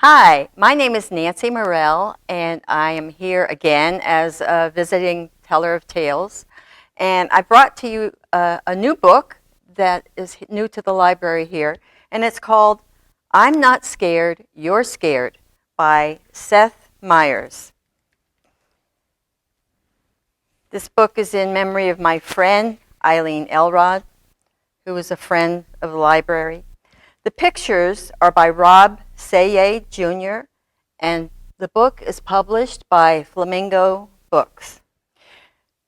Hi, my name is Nancy Morrell, and I am here again as a visiting teller of tales. And I brought to you a new book that is new to the library here, and it's called I'm Not Scared, You're Scared by Seth Meyers. This book is in memory of my friend, Eileen Elrod, who was a friend of the library. The pictures are by Rob Saye Jr., and the book is published by Flamingo Books.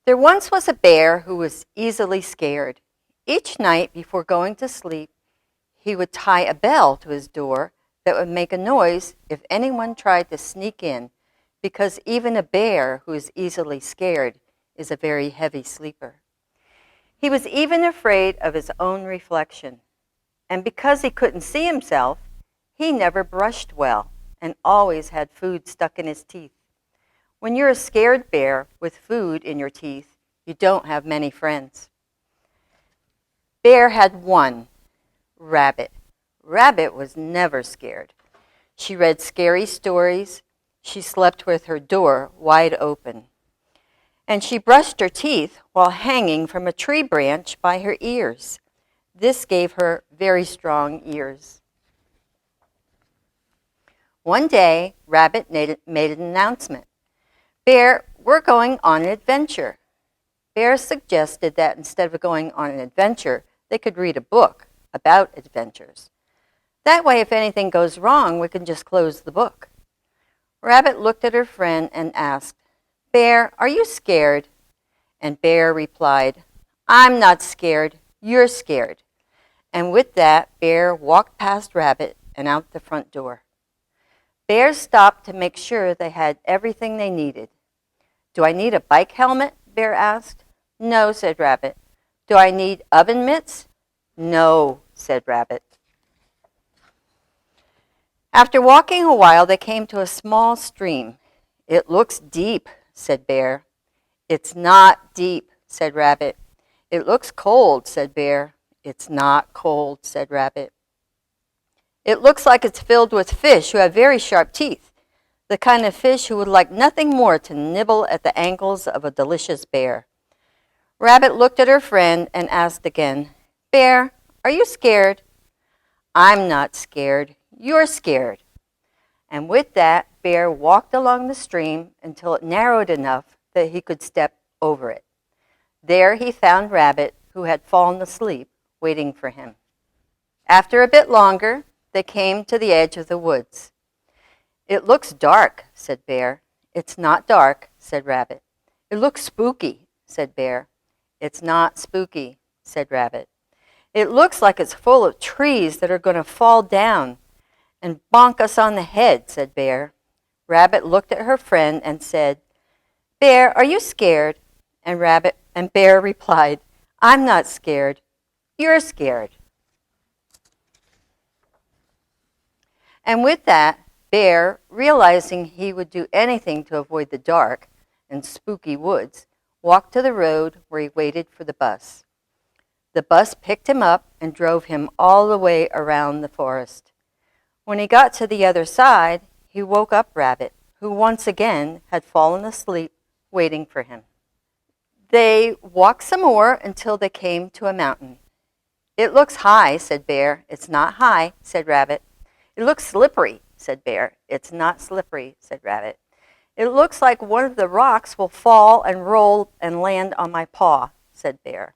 There once was a bear who was easily scared. Each night before going to sleep, he would tie a bell to his door that would make a noise if anyone tried to sneak in, because even a bear who is easily scared is a very heavy sleeper. He was even afraid of his own reflection. And because he couldn't see himself, he never brushed well and always had food stuck in his teeth. When you're a scared bear with food in your teeth, you don't have many friends. Bear had one, Rabbit. Rabbit was never scared. She read scary stories. She slept with her door wide open. And she brushed her teeth while hanging from a tree branch by her ears. This gave her very strong ears. One day, Rabbit made an announcement. Bear, we're going on an adventure. Bear suggested that instead of going on an adventure, they could read a book about adventures. That way, if anything goes wrong, we can just close the book. Rabbit looked at her friend and asked, Bear, are you scared? And Bear replied, I'm not scared. You're scared. And with that, Bear walked past Rabbit and out the front door. Bear stopped to make sure they had everything they needed. Do I need a bike helmet? Bear asked. No, said Rabbit. Do I need oven mitts? No, said Rabbit. After walking a while, they came to a small stream. It looks deep, said Bear. It's not deep, said Rabbit. It looks cold, said Bear. It's not cold, said Rabbit. It looks like it's filled with fish who have very sharp teeth, the kind of fish who would like nothing more to nibble at the ankles of a delicious bear. Rabbit looked at her friend and asked again, Bear, are you scared? I'm not scared. You're scared. And with that, Bear walked along the stream until it narrowed enough that he could step over it. There he found Rabbit, who had fallen asleep, waiting for him. After a bit longer, they came to the edge of the woods. It looks dark, said Bear. It's not dark, said Rabbit. It looks spooky, said Bear. It's not spooky, said Rabbit. It looks like it's full of trees that are going to fall down and bonk us on the head, said Bear. Rabbit looked at her friend and said, Bear, are you scared? And Bear replied, I'm not scared. You're scared. And with that, Bear, realizing he would do anything to avoid the dark and spooky woods, walked to the road where he waited for the bus. The bus picked him up and drove him all the way around the forest. When he got to the other side, he woke up Rabbit, who once again had fallen asleep, waiting for him. They walked some more until they came to a mountain. It looks high, said Bear. It's not high, said Rabbit. It looks slippery, said Bear. It's not slippery, said Rabbit. It looks like one of the rocks will fall and roll and land on my paw, said Bear.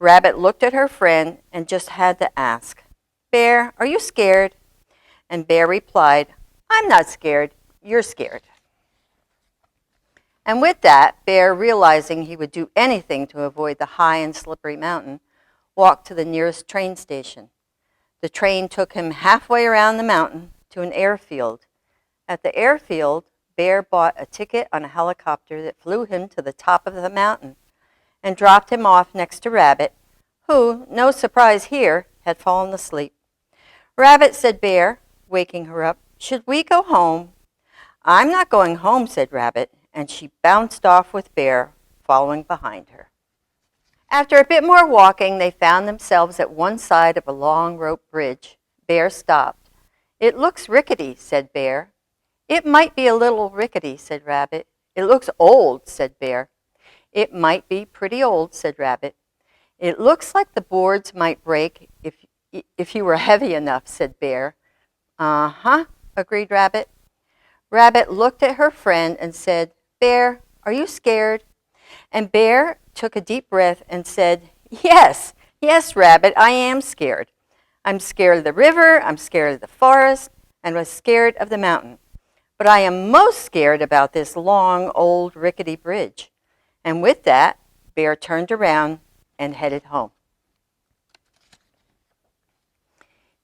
Rabbit looked at her friend and just had to ask, Bear, are you scared? And Bear replied, I'm not scared. You're scared. And with that, Bear, realizing he would do anything to avoid the high and slippery mountain, walked to the nearest train station. The train took him halfway around the mountain to an airfield. At the airfield, Bear bought a ticket on a helicopter that flew him to the top of the mountain and dropped him off next to Rabbit, who, no surprise here, had fallen asleep. Rabbit, said Bear, waking her up, should we go home? I'm not going home, said Rabbit, and she bounced off with Bear, following behind her. After a bit more walking, they found themselves at one side of a long rope bridge. Bear stopped. It looks rickety, said Bear. It might be a little rickety, said Rabbit. It looks old, said Bear. It might be pretty old, said Rabbit. It looks like the boards might break if you were heavy enough, said Bear. Uh-huh, agreed Rabbit. Rabbit looked at her friend and said, Bear, are you scared? And Bear took a deep breath and said, Yes, yes, Rabbit, I am scared. I'm scared of the river, I'm scared of the forest, and I'm scared of the mountain. But I am most scared about this long, old, rickety bridge. And with that, Bear turned around and headed home.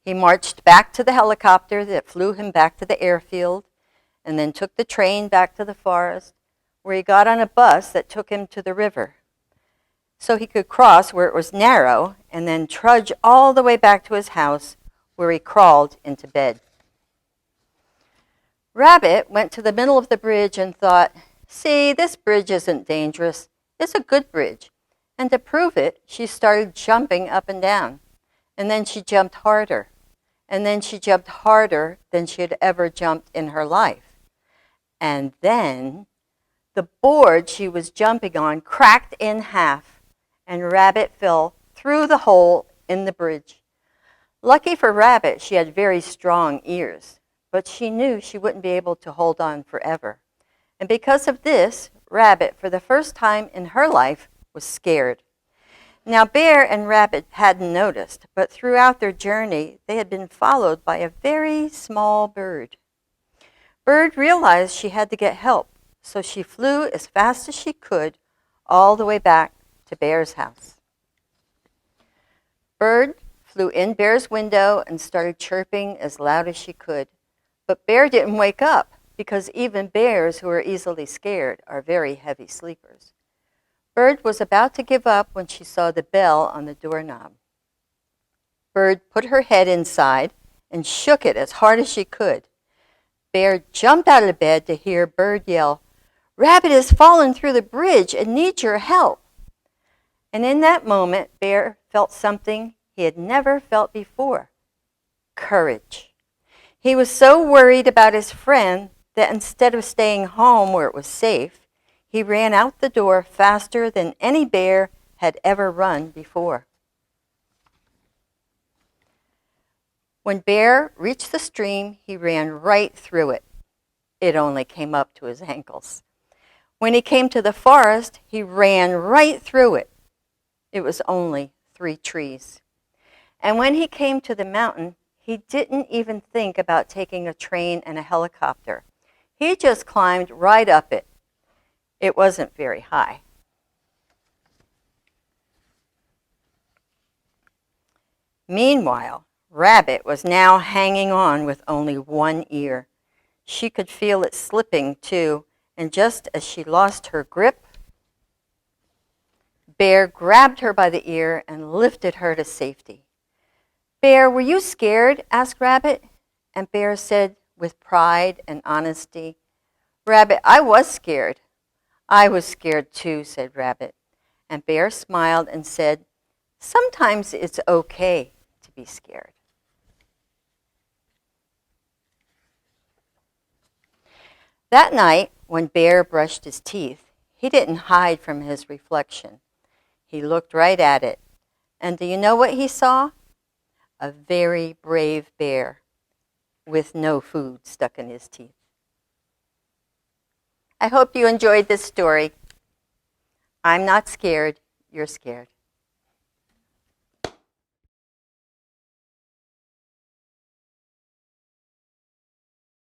He marched back to the helicopter that flew him back to the airfield, and then took the train back to the forest, where he got on a bus that took him to the river, so he could cross where it was narrow and then trudge all the way back to his house, where he crawled into bed. Rabbit went to the middle of the bridge and thought, See, this bridge isn't dangerous. It's a good bridge. And to prove it, she started jumping up and down. And then she jumped harder. And then she jumped harder than she had ever jumped in her life. And then the board she was jumping on cracked in half, and Rabbit fell through the hole in the bridge. Lucky for Rabbit, she had very strong ears, but she knew she wouldn't be able to hold on forever. And because of this, Rabbit, for the first time in her life, was scared. Now, Bear and Rabbit hadn't noticed, but throughout their journey, they had been followed by a very small bird. Bird realized she had to get help, so she flew as fast as she could all the way back to Bear's house. Bird flew in Bear's window and started chirping as loud as she could. But Bear didn't wake up, because even bears who are easily scared are very heavy sleepers. Bird was about to give up when she saw the bell on the doorknob. Bird put her head inside and shook it as hard as she could. Bear jumped out of bed to hear Bird yell, Rabbit has fallen through the bridge and needs your help. And in that moment, Bear felt something he had never felt before, courage. He was so worried about his friend that instead of staying home where it was safe, he ran out the door faster than any bear had ever run before. When Bear reached the stream, he ran right through it. It only came up to his ankles. When he came to the forest, he ran right through it. It was only 3 trees. And when he came to the mountain, he didn't even think about taking a train and a helicopter. He just climbed right up it. It wasn't very high. Meanwhile, Rabbit was now hanging on with only one ear. She could feel it slipping, too, and just as she lost her grip, Bear grabbed her by the ear and lifted her to safety. Bear, were you scared? Asked Rabbit. And Bear said with pride and honesty, Rabbit, I was scared. I was scared too, said Rabbit. And Bear smiled and said, sometimes it's okay to be scared. That night, when Bear brushed his teeth, he didn't hide from his reflection. He looked right at it. And do you know what he saw? A very brave bear with no food stuck in his teeth. I hope you enjoyed this story. I'm not scared. You're scared.